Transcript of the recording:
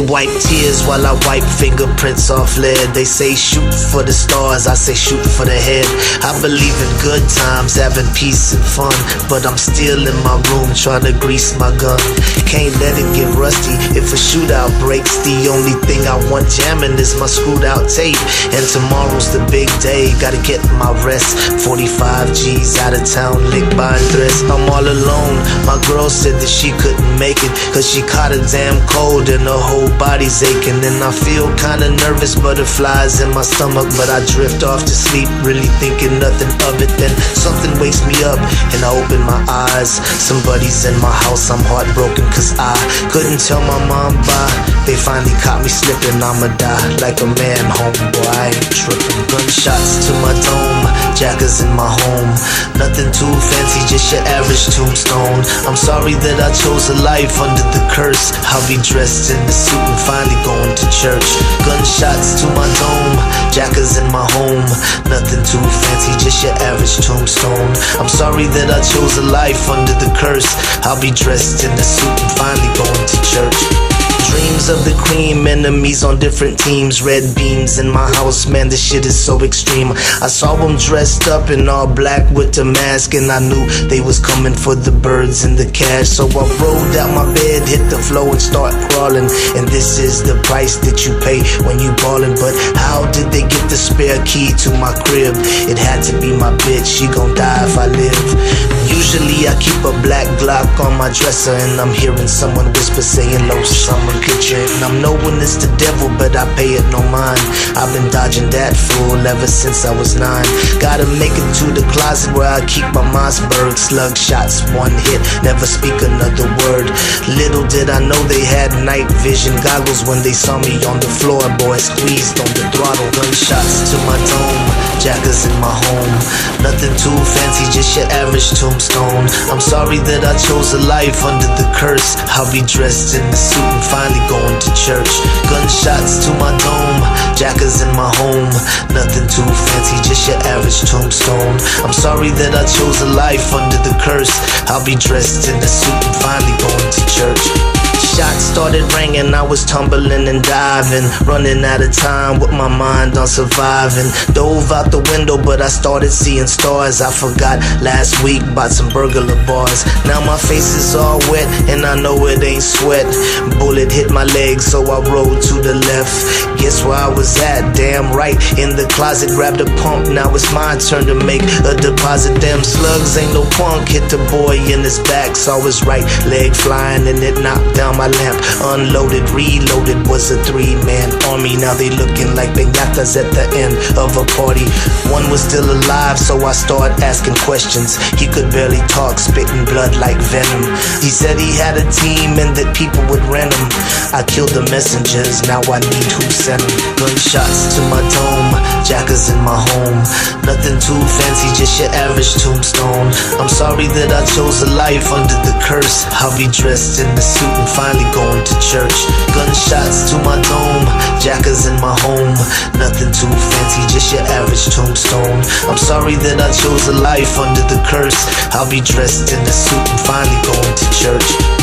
wipe tears while I wipe fingerprints off lead. They say shoot for the stars, I say shoot for the head. I believe in good times, having peace and fun, but I'm still in my room trying to grease my gun. Can't let it get rusty if a shootout breaks. The only thing I want jamming is my screwed out tape. And tomorrow's the big day, gotta get my rest. 45 G's out of town, licked by a dress. I'm all alone, my girl said that she couldn't make it, cause she caught a damn cold and her whole body's aching. And I feel kinda nervous, butterflies in my stomach, but I drift off to sleep, really thinking nothing of it. Then something wakes me up and I open my eyes. Somebody's in my house, I'm heartbroken cause I couldn't tell my mom bye. They finally caught me slipping, I'ma die like a man, homeboy, I ain't tripping. Gunshots to my dome, jackers in my home. Nothing too fancy, just your average tombstone. I'm sorry that I chose a life under the curse. I'll be dressed in the suit and finally going to church. Gunshots to my dome, jackers in my home. Nothing too fancy, just your average tombstone. I'm sorry that I chose a life under the curse. I'll be dressed in the suit and finally going to church. Dreams of the cream, enemies on different teams. Red beams in my house, man, this shit is so extreme. I saw them dressed up in all black with the mask, and I knew they was coming for the birds and the cash. So I rolled out my bed, hit the floor and start crawling. And this is the price that you pay when you ballin'. But how did they get the spare key to my crib? It had to be my bitch, she gon' die if I live. Usually I keep a black Glock on my dresser, and I'm hearing someone whisper saying low summer kitchen. And I'm knowing it's the devil, but I pay it no mind. I've been dodging that fool ever since I was 9. Gotta make it to the closet where I keep my Mossberg. Slug shots, one hit, never speak another word. Little did I know they had night vision goggles when they saw me on the floor. Boy, squeezed on the throttle. Gunshots to my dome, jackers in my home. Nothing too fancy, just your average tombstone. I'm sorry that I chose a life under the curse. I'll be dressed in the suit and finally going to church. Gunshots to my dome, jackers in my home. Nothing too fancy, just your average tombstone. I'm sorry that I chose a life under the curse. I'll be dressed in the suit and finally going to church. Shots started ringing, I was tumbling and diving, running out of time with my mind on surviving. Dove out the window, but I started seeing stars. I forgot last week about some burglar bars. Now my face is all wet and I know it ain't sweat. Bullet hit my leg, so I rolled to the left. Guess where I was at? Damn right, in the closet. Grabbed a pump, now it's my turn to make a deposit. Damn slugs ain't no punk, hit the boy in his back. Saw his right leg flying and it knocked down my lamp. Unloaded, reloaded, was a 3-man army. Now they looking like piñatas at the end of a party. One was still alive, so I started asking questions. He could barely talk, spitting blood like venom. He said he had a team and that people would rent him. I killed the messengers, now I need who sent them. Gunshots to my dome, jackers in my home. Nothing too fancy, just your average tombstone. I'm sorry that I chose a life under the curse. I'll be dressed in the suit and finally going to church. Gunshots to my dome, jackers in my home. Nothing too fancy, just your average tombstone. I'm sorry that I chose a life under the curse. I'll be dressed in the suit and finally going to church.